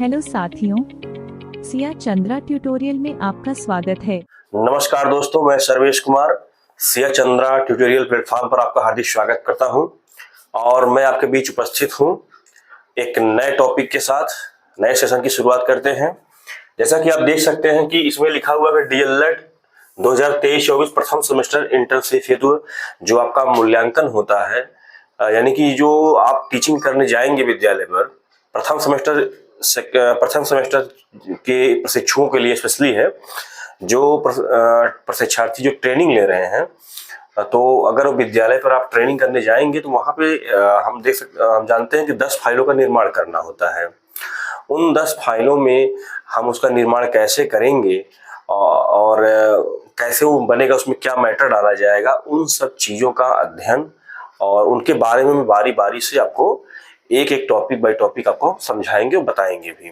Hello साथियों, Siya Chandra tutorial में आपका स्वागत है। नमस्कार दोस्तों, मैं सर्वेश कुमार सिया चंद्रा ट्यूटोरियल प्लेटफॉर्म पर आपका हार्दिक स्वागत करता हूं और मैं आपके बीच उपस्थित हूं एक नए टॉपिक के साथ। नए सेशन की शुरुआत करते हैं। जैसा कि आप देख सकते हैं कि इसमें लिखा हुआ है डीएलएड 2023-24 प्रथम सेमेस्टर इंटर्नशिप हेतु जो आपका मूल्यांकन होता है, यानी कि जो आप टीचिंग करने जाएंगे विद्यालय पर प्रथम सेमेस्टर के प्रशिक्षुओं के लिए स्पेशली है। जो प्रशिक्षार्थी जो ट्रेनिंग ले रहे हैं, तो अगर विद्यालय पर आप ट्रेनिंग करने जाएंगे तो वहां पे हम जानते हैं कि 10 फाइलों का निर्माण करना होता है। उन 10 फाइलों में हम उसका निर्माण कैसे करेंगे और कैसे वो बनेगा, उसमें क्या मैटर डाला जाएगा, उन सब चीज़ों का अध्ययन और उनके बारे में बारी बारी से आपको एक एक टॉपिक बाय टॉपिक आपको समझाएंगे और बताएंगे भी।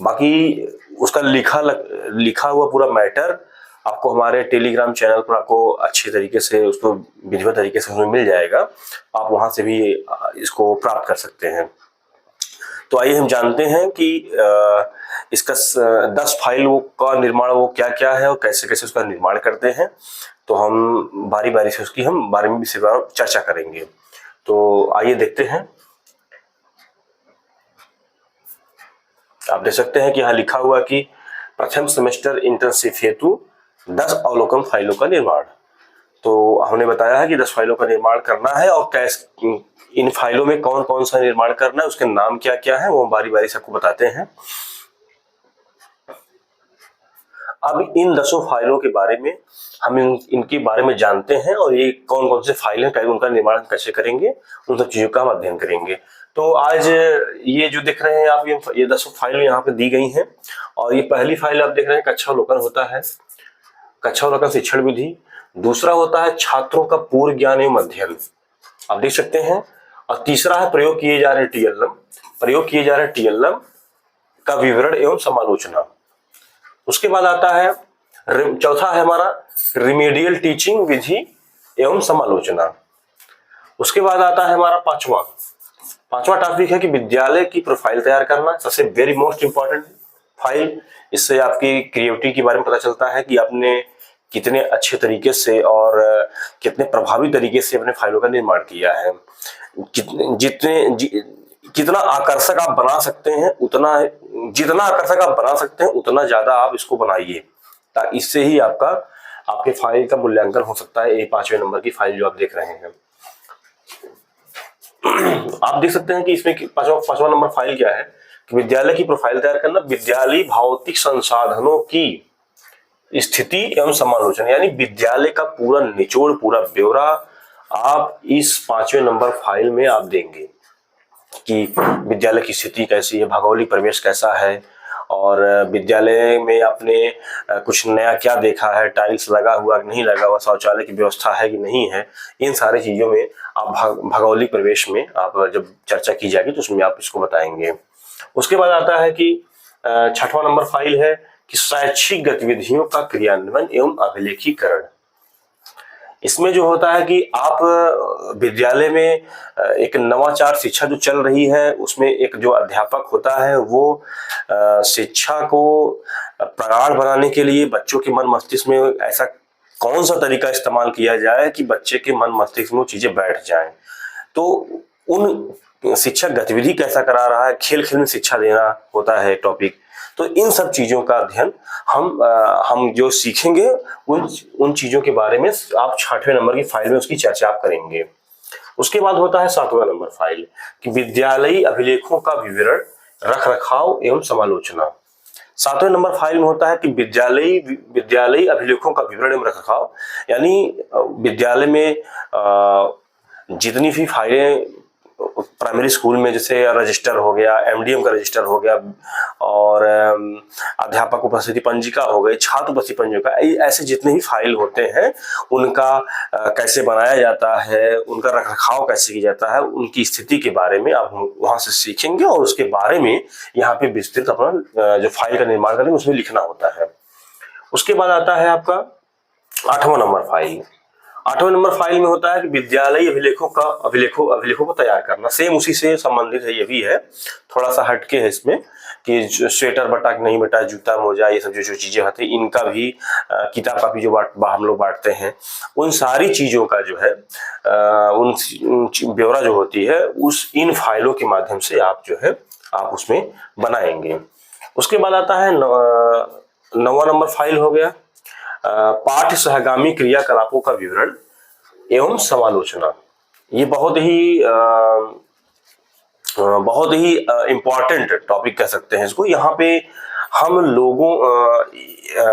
बाकी उसका लिखा हुआ पूरा मैटर आपको हमारे टेलीग्राम चैनल पर आपको अच्छे तरीके से उसको विधिवत तरीके से उसमें मिल जाएगा। आप वहां से भी इसको प्राप्त कर सकते हैं। तो आइए हम जानते हैं कि इसका 10 फाइल का निर्माण वो क्या क्या है और कैसे कैसे उसका निर्माण करते हैं। तो हम बारी बारी से उसकी हम बारे में भी चर्चा करेंगे। तो आइए देखते हैं। आप देख सकते हैं कि यहाँ लिखा हुआ कि प्रथम सेमेस्टर इंटर्नशिप हेतु 10 अवलोकन फाइलों का निर्माण। तो हमने बताया है कि 10 फाइलों का निर्माण करना है और कैसे इन फाइलों में कौन कौन सा निर्माण करना है, उसके नाम क्या क्या है, वो हम बारी बारी से आपको बताते हैं। अब इन 10 फाइलों के बारे में हम इनके बारे में जानते हैं और ये कौन कौन से फाइल हैं, उनका निर्माण कैसे करेंगे, उन सब चीजों का हम अध्ययन करेंगे। तो आज ये जो देख रहे हैं आप, ये 10 फाइल यहाँ पे दी गई हैं और ये पहली फाइल आप देख रहे हैं कक्षावलोकन होता है, कक्षावलोकन शिक्षण विधि। दूसरा होता है छात्रों का पूर्व ज्ञान एवं अध्ययन, आप देख सकते हैं। और तीसरा है प्रयोग किए जा रहे टीएलएम का विवरण एवं समालोचना। उसके बाद आता है चौथा है हमारा रिमेडियल टीचिंग विधि एवं समालोचना। उसके बाद आता है हमारा पांचवा टॉपिक है कि विद्यालय की प्रोफाइल तैयार करना, सबसे वेरी मोस्ट इंपॉर्टेंट फाइल। इससे आपकी क्रिएटिविटी के बारे में पता चलता है कि आपने कितने अच्छे तरीके से और कितने प्रभावी तरीके से अपने फाइलों का निर्माण किया है। कितना आकर्षक आप बना सकते हैं, जितना आकर्षक आप बना सकते हैं उतना ज्यादा आप इसको बनाइए, ताकि इससे ही आपके फाइल का मूल्यांकन हो सकता है। ये 5वें नंबर की फाइल जो आप देख रहे हैं, आप देख सकते हैं कि इसमें पांचवा नंबर फाइल क्या है कि विद्यालय की प्रोफाइल तैयार करना, विद्यालय भौतिक संसाधनों की स्थिति एवं समालोचना, यानी विद्यालय का पूरा निचोड़, पूरा ब्यौरा आप इस 5वें नंबर फाइल में आप देंगे कि विद्यालय की स्थिति कैसी है, भौगोलिक परिवेश कैसा है और विद्यालय में आपने कुछ नया क्या देखा है, टाइल्स लगा हुआ कि नहीं लगा हुआ, शौचालय की व्यवस्था है कि नहीं है। इन सारी चीजों में आप भौगोलिक परिवेश में आप जब चर्चा की जाएगी तो उसमें आप इसको बताएंगे। उसके बाद आता है कि 6वां नंबर फाइल है कि शैक्षिक गतिविधियों का क्रियान्वयन एवं अभिलेखीकरण। इसमें जो होता है कि आप विद्यालय में एक नवाचार शिक्षा जो चल रही है, उसमें एक जो अध्यापक होता है वो शिक्षा को प्रगाढ़ बनाने के लिए बच्चों के मन मस्तिष्क में ऐसा कौन सा तरीका इस्तेमाल किया जाए कि बच्चे के मन मस्तिष्क में वो चीजें बैठ जाएं। तो उन शिक्षक गतिविधि कैसा करा रहा है, खेल खेल में शिक्षा देना होता है टॉपिक। तो इन सब चीजों का अध्ययन हम जो सीखेंगे उन चीजों के बारे में आप 6वें नंबर की फाइल में उसकी चर्चा आप करेंगे। उसके बाद होता है 7वां नंबर फाइल कि विद्यालयी अभिलेखों का विवरण, रख रखाव एवं समालोचना। 7वें नंबर फाइल में होता है कि विद्यालयी अभिलेखों का विवरण एवं रख रखाव, यानी विद्यालय में जितनी भी फाइलें प्राइमरी स्कूल में, जैसे रजिस्टर हो गया, एमडीएम का रजिस्टर हो गया और अध्यापक उपस्थिति पंजिका हो गई, छात्र उपस्थिति पंजिका, ऐसे जितने ही फाइल होते हैं उनका कैसे बनाया जाता है, उनका रखरखाव कैसे किया जाता है, उनकी स्थिति के बारे में आप वहां से सीखेंगे और उसके बारे में यहाँ पे विस्तृत अपना जो फाइल का निर्माण करेंगे उसमें लिखना होता है। उसके बाद आता है आपका 8वां नंबर फाइल। 8वें नंबर फाइल में होता है कि विद्यालयी अभिलेखों को तैयार करना। सेम उसी से संबंधित है, ये भी है, थोड़ा सा हटके है इसमें कि स्वेटर बटा कि नहीं बटा, जूता मोजा, ये सब जो चीजें होती है इनका भी किताब कापी जो हम लोग बांटते हैं, उन सारी चीजों का जो है उन ब्यौरा जो होती है उस इन फाइलों के माध्यम से आप जो है आप उसमें बनाएंगे। उसके बाद आता है 9वां नंबर फाइल हो गया पाठ्य सहगामी क्रियाकलापों का विवरण एवं समालोचना। ये बहुत ही इम्पोर्टेंट टॉपिक कह सकते हैं इसको। यहाँ पे हम लोगों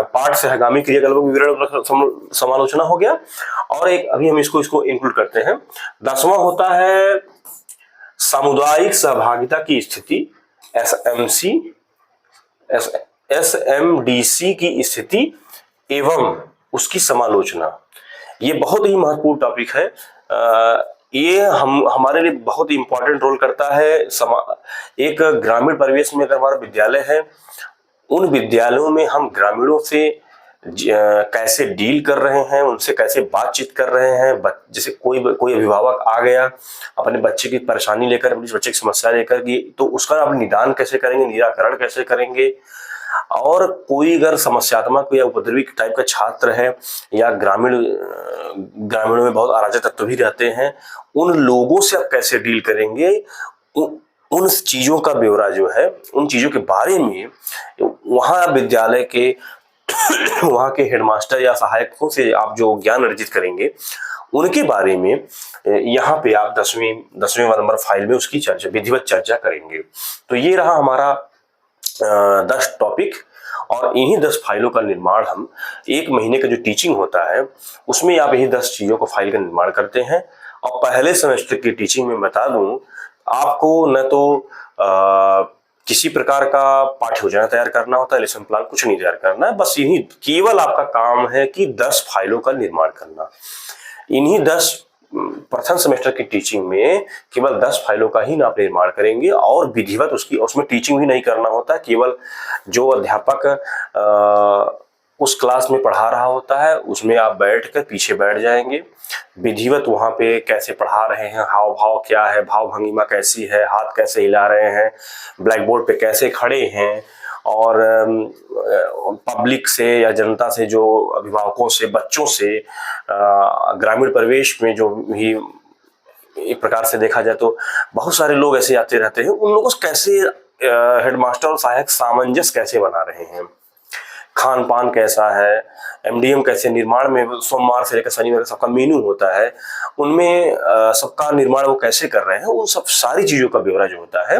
पाठ सहगामी क्रियाकलापों का विवरण समालोचना हो गया, और एक अभी हम इसको इंक्लूड करते हैं। 10वां होता है सामुदायिक सहभागिता की स्थिति, SMDC की स्थिति एवं उसकी समालोचना। ये बहुत ही महत्वपूर्ण टॉपिक है। ये हमारे लिए बहुत ही इंपॉर्टेंट रोल करता है। एक ग्रामीण परिवेश में अगर हमारा विद्यालय है, उन विद्यालयों में हम ग्रामीणों से कैसे डील कर रहे हैं, उनसे कैसे बातचीत कर रहे हैं। जैसे कोई अभिभावक आ गया अपने बच्चे की परेशानी लेकर, अपने बच्चे की समस्या लेकर की, तो उसका आप निदान कैसे करेंगे, निराकरण कैसे करेंगे। और कोई अगर समस्यात्मक या उपद्रवी टाइप का छात्र है या ग्रामीणों में बहुत अराजक तत्व भी रहते हैं, उन लोगों से आप कैसे डील करेंगे, उन चीजों का ब्यौरा जो है, उन चीजों के बारे में वहां विद्यालय के वहां के हेडमास्टर या सहायकों से आप जो ज्ञान अर्जित करेंगे उनके बारे में यहाँ पे आप 10वें नंबर फाइल में उसकी चर्चा, विधिवत चर्चा करेंगे। तो ये रहा हमारा 10 टॉपिक, और इन्हीं 10 फाइलों का निर्माण हम 1 महीने का जो टीचिंग होता है उसमें आप यही 10 चीजों को फाइल का निर्माण करते हैं। और पहले सेमेस्टर की टीचिंग में बता दूं, आपको न तो किसी प्रकार का पाठ्य योजना तैयार करना होता है, लेसन प्लान कुछ नहीं तैयार करना है, बस यही केवल आपका काम है कि 10 फाइलों का निर्माण करना। इन्हीं 10 प्रथम सेमेस्टर की टीचिंग में केवल 10 फाइलों का ही आप निर्माण करेंगे, और विधिवत उसमें टीचिंग भी नहीं करना होता। केवल जो अध्यापक उस क्लास में पढ़ा रहा होता है उसमें आप बैठकर पीछे बैठ जाएंगे। विधिवत वहां पे कैसे पढ़ा रहे हैं, हाव भाव क्या है, भाव भंगिमा कैसी है, हाथ कैसे हिला रहे हैं, ब्लैक बोर्ड पे कैसे खड़े हैं, और पब्लिक से या जनता से, जो अभिभावकों से, बच्चों से, ग्रामीण परिवेश में जो भी एक प्रकार से देखा जाए तो बहुत सारे लोग ऐसे आते रहते हैं, उन लोगों से कैसे हेडमास्टर और सहायक सामंजस्य कैसे बना रहे हैं, खान पान कैसा है, MDM कैसे निर्माण में सोमवार से लेकर शनिवार का सबका मेनू होता है, उनमें सबका निर्माण वो कैसे कर रहे हैं, उन सब सारी चीजों का ब्यौरा जो होता है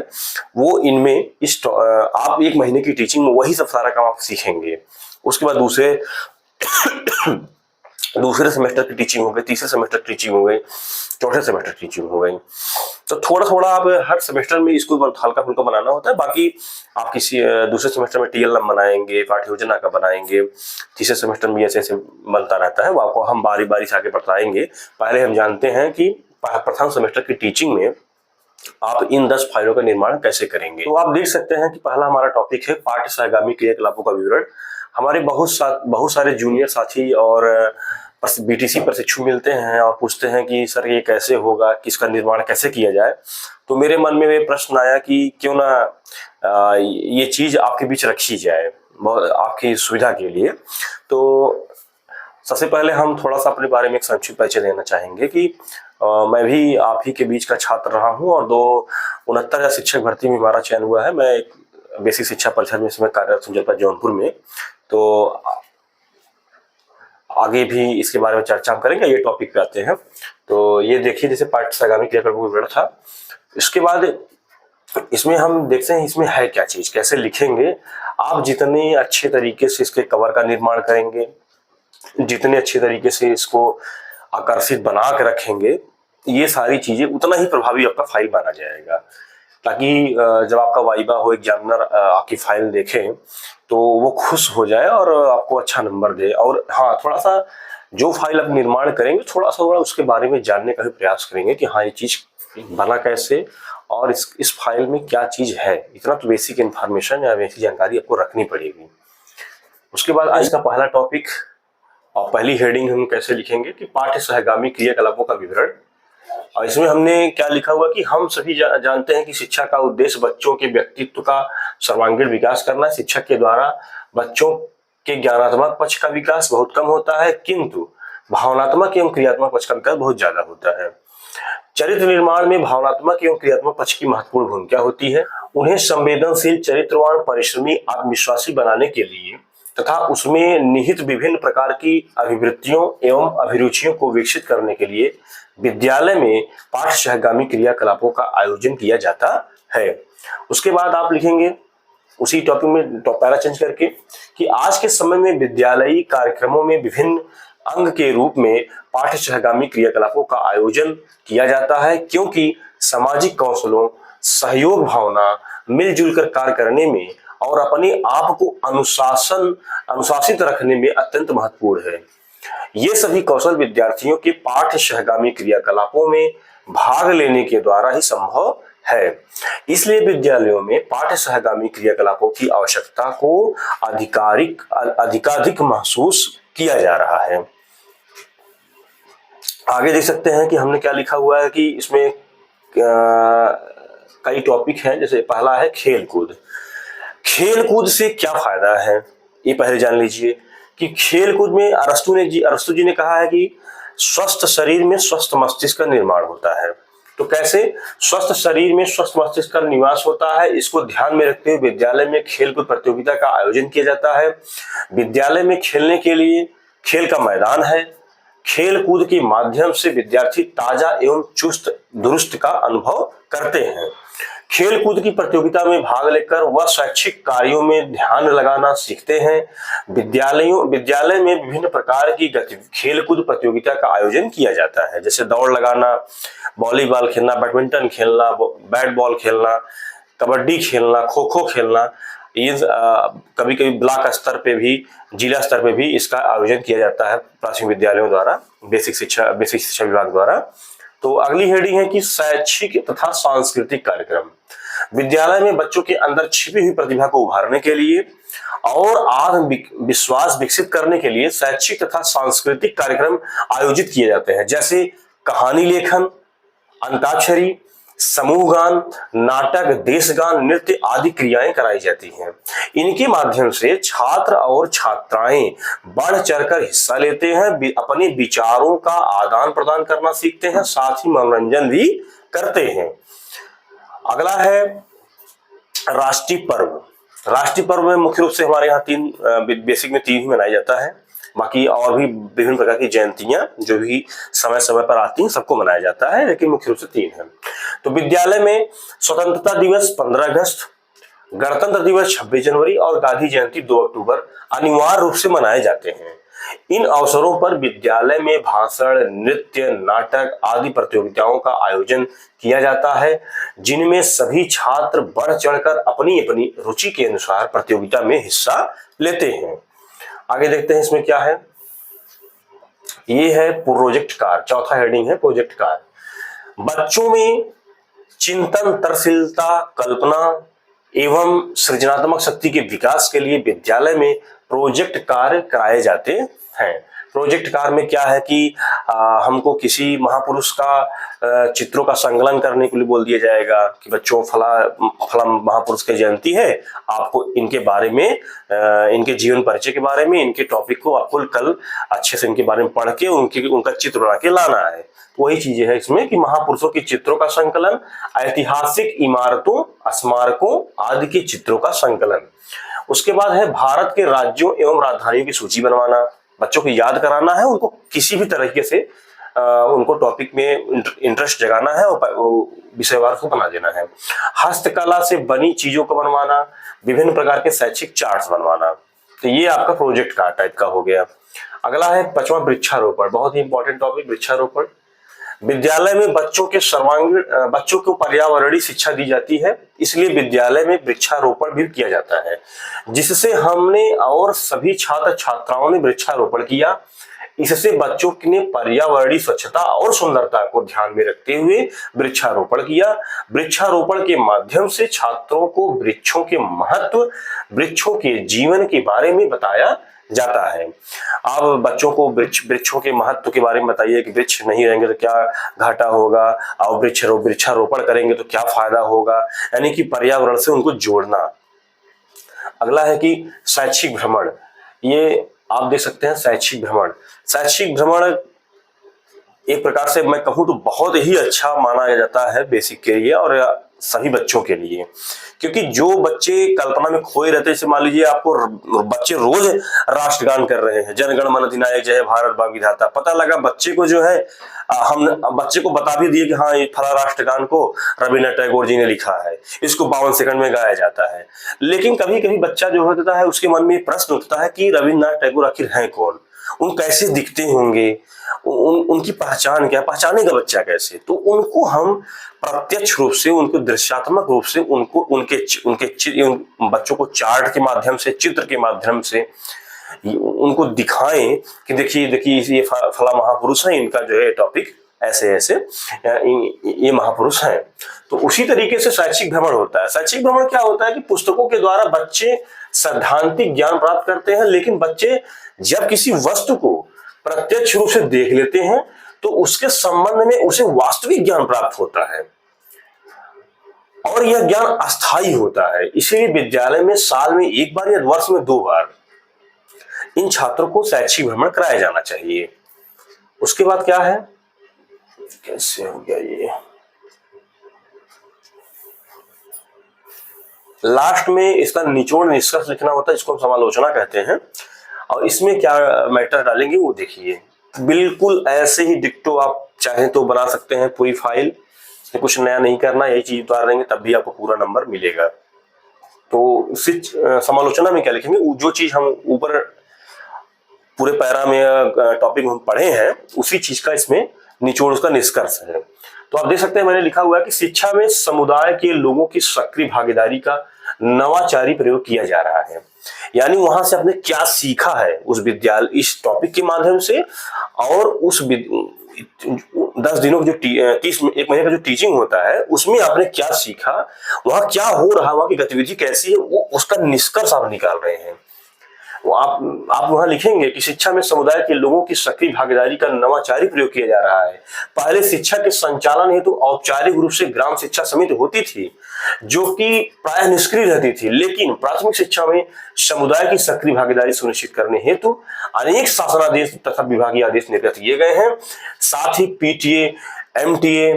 वो इनमें आप 1 महीने की टीचिंग में वही सब सारा काम आप सीखेंगे। उसके बाद दूसरे सेमेस्टर की टीचिंग हो गई, तीसरे सेमेस्टर की टीचिंग हो गई, चौथे सेमेस्टर की टीचिंग हो गई। तो थोड़ा थोड़ा आप हर सेमेस्टर में इसको हल्का फुल्का बनाना होता है। बाकी आप किसी दूसरे सेमेस्टर में TLM बनाएंगे, पाठ्य योजना का बनाएंगे, तीसरे सेमेस्टर में ऐसे ऐसे बनता रहता है, वो आपको हम बारी बारी से आगे बताएंगे। पहले हम जानते हैं कि प्रथम सेमेस्टर की टीचिंग में आप इन 10 फाइलों का निर्माण कैसे करेंगे। तो आप देख सकते हैं कि पहला हमारा टॉपिक है पाठ्य सहगामी क्रियाकलापों का विवरण। हमारे बहुत सारे जूनियर साथी और BTC प्रशिक्षु मिलते हैं और पूछते हैं कि सर ये कैसे होगा, किसका निर्माण कैसे किया जाए। तो मेरे मन में ये प्रश्न आया कि क्यों ना ये चीज आपके बीच रखी जाए आपकी सुविधा के लिए। तो सबसे पहले हम थोड़ा सा अपने बारे में एक संक्षिप्त परिचय देना चाहेंगे कि मैं भी आप ही के बीच का छात्र रहा हूं और 269 शिक्षक भर्ती में हमारा चयन हुआ है। मैं एक बेसिक शिक्षा परिषद में इसमें कार्यरत हूं जनपद जौनपुर में। तो आगे भी इसके बारे में चर्चा हम करेंगे। ये टॉपिक पे आते हैं। तो ये देखिए, जैसे पाठ्य सहगामी क्रियाकलापों का विवरण था, इसके बाद इसमें हम देखते हैं इसमें है क्या चीज, कैसे लिखेंगे। आप जितने अच्छे तरीके से इसके कवर का निर्माण करेंगे, जितने अच्छे तरीके से इसको आकर्षित बना के रखेंगे, ये सारी चीजें उतना ही प्रभावी आपका फाइल बना जाएगा। ताकि जब आपका वाइवा हो, एग्जामिनर आपकी फाइल देखे तो वो खुश हो जाए और आपको अच्छा नंबर दे। और हाँ, थोड़ा सा जो फाइल आप निर्माण करेंगे थोड़ा सा उसके बारे में जानने का भी प्रयास करेंगे कि हाँ ये चीज बना कैसे और इस फाइल में क्या चीज है। इतना तो बेसिक इन्फॉर्मेशन या बेसिक जानकारी आपको रखनी पड़ेगी। उसके बाद आज का पहला टॉपिक और पहली हेडिंग हम कैसे लिखेंगे कि पाठ्य सहगामी क्रियाकलापों का विवरण। और इसमें हमने क्या लिखा हुआ कि हम सभी जानते हैं कि शिक्षा का उद्देश्य बच्चों के व्यक्तित्व का सर्वांगीण विकास करना है। शिक्षक के द्वारा बच्चों के ज्ञानात्मक पक्ष का विकास बहुत कम होता है, किंतु भावनात्मक एवं क्रियात्मक पक्ष का विकास बहुत ज्यादा होता है। चरित्र निर्माण में भावनात्मक एवं क्रियात्मक पक्ष की महत्वपूर्ण भूमिका होती है। उन्हें संवेदनशील, चरित्रवान, परिश्रमी, आत्मविश्वासी बनाने के लिए तथा उसमें निहित विभिन्न प्रकार की अभिवृत्तियों एवं अभिरुचियों को विकसित करने के लिए विद्यालय में पाठ्य सहगामी क्रियाकलापों का आयोजन किया जाता है। उसके बाद आप लिखेंगे उसी टॉपिक में पैरा चेंज करके कि आज के समय में विद्यालयी कार्यक्रमों में विभिन्न अंग के रूप में पाठ्य सहगामी क्रियाकलापों का आयोजन किया जाता है, क्योंकि सामाजिक कौशलों, सहयोग भावना, मिलजुल कर कार्य करने में और अपने आप को अनुशासित रखने में अत्यंत महत्वपूर्ण है। ये सभी कौशल विद्यार्थियों के पाठ्य सहगामी क्रियाकलापों में भाग लेने के द्वारा ही संभव है। इसलिए विद्यालयों में पाठ्य सहगामी क्रियाकलापों की आवश्यकता को अधिकाधिक महसूस किया जा रहा है। आगे देख सकते हैं कि हमने क्या लिखा हुआ है कि इसमें कई टॉपिक हैं। जैसे पहला है खेलकूद। खेलकूद से क्या फायदा है ये पहले जान लीजिए कि खेलकूद में अरस्तु जी ने कहा है कि स्वस्थ शरीर में स्वस्थ मस्तिष्क का निर्माण होता है। तो कैसे स्वस्थ शरीर में स्वस्थ मस्तिष्क का निवास होता है, इसको ध्यान में रखते हुए विद्यालय में खेलकूद प्रतियोगिता का आयोजन किया जाता है। विद्यालय में खेलने के लिए खेल का मैदान है। खेल कूद के माध्यम से विद्यार्थी ताजा एवं चुस्त दुरुस्त का अनुभव करते हैं। खेल कूद की प्रतियोगिता में भाग लेकर वह शैक्षिक कार्यों में ध्यान लगाना सीखते हैं। विद्यालय में विभिन्न प्रकार की खेल कूद प्रतियोगिता का आयोजन किया जाता है, जैसे दौड़ लगाना, वॉलीबॉल खेलना, बैडमिंटन खेलना, बैट बॉल खेलना, कबड्डी खेलना, खो खो खेलना। ये कभी कभी ब्लॉक स्तर पे भी, जिला स्तर पे भी इसका आयोजन किया जाता है प्राथमिक विद्यालयों द्वारा, बेसिक शिक्षा विभाग द्वारा। तो अगली हेडिंग है कि शैक्षिक तथा सांस्कृतिक कार्यक्रम। विद्यालय में बच्चों के अंदर छिपी हुई प्रतिभा को उभारने के लिए और आत्मविश्वास विकसित करने के लिए शैक्षिक तथा सांस्कृतिक कार्यक्रम आयोजित किए जाते हैं, जैसे कहानी लेखन, अंताक्षरी, समूह गान, नाटक, देश गान, नृत्य आदि क्रियाएं कराई जाती हैं। इनके माध्यम से छात्र और छात्राएं बढ़ चढ़कर हिस्सा लेते हैं, अपने विचारों का आदान प्रदान करना सीखते हैं, साथ ही मनोरंजन भी करते हैं। अगला है राष्ट्रीय पर्व। राष्ट्रीय पर्व में मुख्य रूप से हमारे यहाँ बेसिक में तीन ही मनाया जाता है। बाकी और भी विभिन्न प्रकार की जयंतियां जो भी समय समय पर आती हैं सबको मनाया जाता है, लेकिन मुख्य रूप से तीन है। तो विद्यालय में स्वतंत्रता दिवस 15 अगस्त, गणतंत्र दिवस 26 जनवरी और गांधी जयंती 2 अक्टूबर अनिवार्य रूप से मनाए जाते हैं। इन अवसरों पर विद्यालय में भाषण, नृत्य, नाटक आदि प्रतियोगिताओं का आयोजन किया जाता है, जिनमें सभी छात्र बढ़ चढ़कर अपनी अपनी रुचि के अनुसार प्रतियोगिता में हिस्सा लेते हैं। आगे देखते हैं इसमें क्या है। ये है प्रोजेक्ट कार्य। चौथा हेडिंग है प्रोजेक्ट कार्य। बच्चों में चिंतन, तर्कशीलता, कल्पना एवं सृजनात्मक शक्ति के विकास के लिए विद्यालय में प्रोजेक्ट कार्य कराए जाते हैं। प्रोजेक्ट कार्य में क्या है कि हमको किसी महापुरुष का चित्रों का संकलन करने के लिए बोल दिया जाएगा कि बच्चों फला महापुरुष की जयंती है, आपको इनके बारे में, इनके जीवन परिचय के बारे में, इनके टॉपिक को आपको कल अच्छे से इनके बारे में पढ़ के उनका चित्र बना के लाना है। वही चीजें है इसमें कि महापुरुषों के चित्रों का संकलन, ऐतिहासिक इमारतों, स्मारकों आदि के चित्रों का संकलन। उसके बाद है भारत के राज्यों एवं राजधानियों की सूची बनवाना। बच्चों को याद कराना है, उनको किसी भी तरीके से उनको टॉपिक में इंटरेस्ट जगाना है और विषयवार को बना देना है। हस्तकला से बनी चीजों को बनवाना, विभिन्न प्रकार के शैक्षिक चार्ट्स बनवाना। तो ये आपका प्रोजेक्ट का टाइप का हो गया। अगला है 5वां वृक्षारोपण। बहुत ही इंपॉर्टेंट टॉपिक वृक्षारोपण। विद्यालय में बच्चों को पर्यावरणीय शिक्षा दी जाती है, इसलिए विद्यालय में वृक्षारोपण भी किया जाता है, जिससे हमने और सभी छात्र छात्राओं ने वृक्षारोपण किया। इससे बच्चों ने पर्यावरणीय स्वच्छता और सुंदरता को ध्यान में रखते हुए वृक्षारोपण किया। वृक्षारोपण के माध्यम से छात्रों को वृक्षों के महत्व, वृक्षों के जीवन के बारे में बताया जाता है। आप बच्चों को वृक्षों के महत्व के बारे में बताइए कि वृक्ष नहीं रहेंगे तो क्या घाटा होगा, और वृक्षारोपण करेंगे तो क्या फायदा होगा, यानी कि पर्यावरण से उनको जोड़ना। अगला है कि शैक्षिक भ्रमण। ये आप देख सकते हैं शैक्षिक भ्रमण। शैक्षिक भ्रमण एक प्रकार से मैं कहूँ तो बहुत ही अच्छा माना जाता है बेसिक के लिए और सभी बच्चों के लिए, क्योंकि जो बच्चे कल्पना में खोए रहते हैं, मान लीजिए आपको बच्चे रोज राष्ट्रगान कर रहे हैं, जन गण मन अधिनायक जय भारत भाग्य विधाता, पता लगा बच्चे को जो है हम बच्चे को बता भी दिए कि हाँ ये फला राष्ट्रगान को रविन्द्रनाथ टैगोर जी ने लिखा है, इसको 52 सेकंड में गाया जाता है। लेकिन कभी कभी बच्चा जो होता है उसके मन में प्रश्न उठता है कि रविन्द्रनाथ टैगोर आखिर हैं कौन, उन कैसे दिखते होंगे, उनकी पहचान क्या, पहचानेगा बच्चा कैसे। तो उनको हम प्रत्यक्ष रूप से, उनको दृश्यात्मक रूप से, उनको उन बच्चों को चार्ट के माध्यम से, चित्र के माध्यम से उनको दिखाएं कि देखिए ये फला महापुरुष है, इनका जो है टॉपिक ऐसे ऐसे ये महापुरुष हैं। तो उसी तरीके से शैक्षिक भ्रमण होता है। शैक्षिक भ्रमण क्या होता है कि पुस्तकों के द्वारा बच्चे सैद्धांतिक ज्ञान प्राप्त करते हैं, लेकिन बच्चे जब किसी वस्तु को प्रत्यक्ष रूप से देख लेते हैं तो उसके संबंध में उसे वास्तविक ज्ञान प्राप्त होता है और यह ज्ञान अस्थायी होता है। इसीलिए विद्यालय में साल में एक बार या वर्ष में 2 बार इन छात्रों को शैक्षिक भ्रमण कराया जाना चाहिए। उसके बाद क्या है, कैसे हो गया ये, लास्ट में इसका निचोड़ निष्कर्ष लिखना होता है, इसको हम समालोचना कहते हैं। और इसमें क्या मैटर डालेंगे वो देखिए, बिल्कुल ऐसे ही डिक्टो आप चाहें तो बना सकते हैं पूरी फाइल, कुछ नया नहीं करना, यही चीज उतार देंगे तब भी आपको पूरा नंबर मिलेगा। तो समालोचना में क्या लिखेंगे, जो चीज हम ऊपर पूरे पैरा में टॉपिक हम पढ़े हैं उसी चीज का इसमें निचोड़, उसका निष्कर्ष है। तो आप देख सकते हैं मैंने लिखा हुआ है कि शिक्षा में समुदाय के लोगों की सक्रिय भागीदारी का नवाचारी प्रयोग किया जा रहा है। यानी वहां से आपने क्या सीखा है उस विद्यालय, इस टॉपिक के माध्यम से, और उस 10 दिनों की जो 1 महीने का जो टीचिंग होता है उसमें आपने क्या सीखा, वहां क्या हो रहा है, वहां की गतिविधि कैसी है, वो उसका निष्कर्ष आप निकाल रहे हैं। वो आप वहां लिखेंगे कि शिक्षा में समुदाय के लोगों की सक्रिय भागीदारी का नवाचारी प्रयोग किया जा रहा है। पहले शिक्षा के संचालन हेतु औपचारिक रूप से ग्राम शिक्षा समिति होती थी जो कि प्राय निष्क्रिय रहती थी, लेकिन प्राथमिक शिक्षा में समुदाय की सक्रिय भागीदारी सुनिश्चित करने हेतु अनेक शासनादेश तथा विभागीय आदेश निर्गत किए गए हैं। साथ ही पीटीए, एमटीए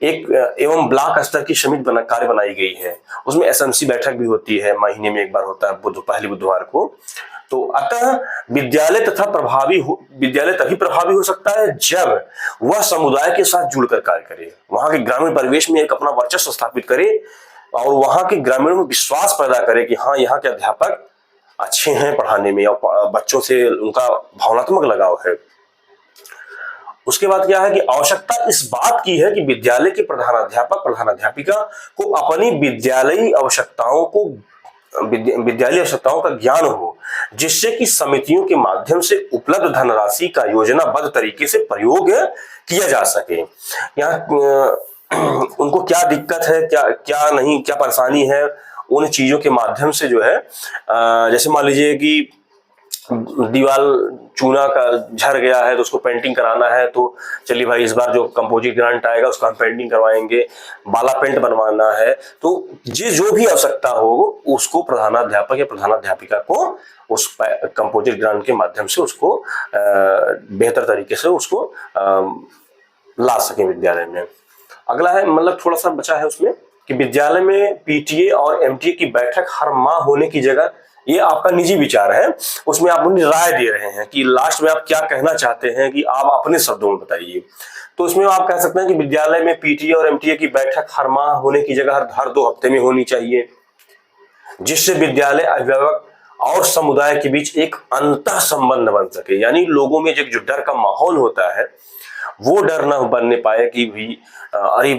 एवं ब्लॉक स्तर की समिति कार्य बनाई गई है। उसमें एसएमसी बैठक भी होती है, महीने में 1 बार होता है, पहली बुधवार को। तो अतः विद्यालय तभी प्रभावी हो सकता है जब वह समुदाय के साथ जुड़कर कार्य करे, वहां के ग्रामीण परिवेश में एक अपना वर्चस्व स्थापित करे और वहां के ग्रामीणों में विश्वास पैदा करे कि हाँ यहाँ के अध्यापक अच्छे हैं पढ़ाने में और बच्चों से उनका भावनात्मक लगाव है। उसके बाद क्या है कि आवश्यकता इस बात की है कि विद्यालय के प्रधानाध्यापिका को अपनी विद्यालयी आवश्यकताओं का ज्ञान हो, जिससे कि समितियों के माध्यम से उपलब्ध धनराशि का योजनाबद्ध तरीके से प्रयोग किया जा सके। यहाँ उनको क्या दिक्कत है, क्या नहीं, क्या परेशानी है, उन चीजों के माध्यम से जो है जैसे मान लीजिए कि दीवार चूना का झड़ गया है तो उसको पेंटिंग कराना है, तो चलिए भाई इस बार जो कंपोजिट ग्रांट आएगा उसका हम पेंटिंग करवाएंगे, बाला पेंट बनवाना है, तो जो भी आवश्यकता हो उसको प्रधानाध्यापक या प्रधानाध्यापिका को उस कंपोजिट ग्रांट के माध्यम से उसको बेहतर तरीके से उसको ला सके विद्यालय में। अगला है, मतलब थोड़ा सा बचा है उसमें कि विद्यालय में पीटीए और एमटीए की बैठक हर माह होने की जगह, ये आपका निजी विचार है, उसमें आप अपनी राय दे रहे हैं कि लास्ट में आप क्या कहना चाहते हैं कि आप अपने शब्दों में बताइए। तो उसमें आप कह सकते हैं कि विद्यालय में पीटीए और एमटीए की बैठक हर माह होने की जगह हर 2 हफ्ते में होनी चाहिए, जिससे विद्यालय, अभिभावक और समुदाय के बीच एक अंतः संबंध बन सके। यानी लोगों में जो डर का माहौल होता है वो डर ना बनने पाए कि भाई अरे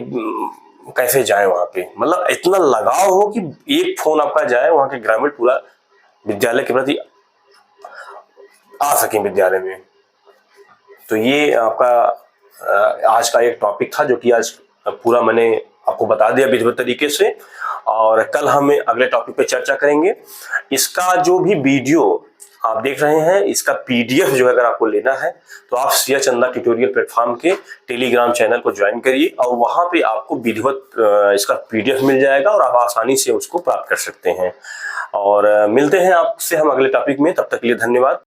कैसे जाए वहां पे, मतलब इतना लगाव हो कि एक फोन आपका जाए वहां के ग्रामीण पूरा विद्यालय के प्रति आ सके विद्यालय में। तो ये आपका आज का एक टॉपिक था जो कि आज पूरा मैंने आपको बता दिया विधिवत तरीके से, और कल हम अगले टॉपिक पे चर्चा करेंगे। इसका जो भी वीडियो आप देख रहे हैं। इसका पीडीएफ जो है अगर आपको लेना है तो आप सिया चंदा ट्यूटोरियल प्लेटफॉर्म के टेलीग्राम चैनल को ज्वाइन करिए और वहां पे आपको विधिवत इसका पीडीएफ मिल जाएगा और आप आसानी से उसको प्राप्त कर सकते हैं। और मिलते हैं आपसे हम अगले टॉपिक में, तब तक के लिए धन्यवाद।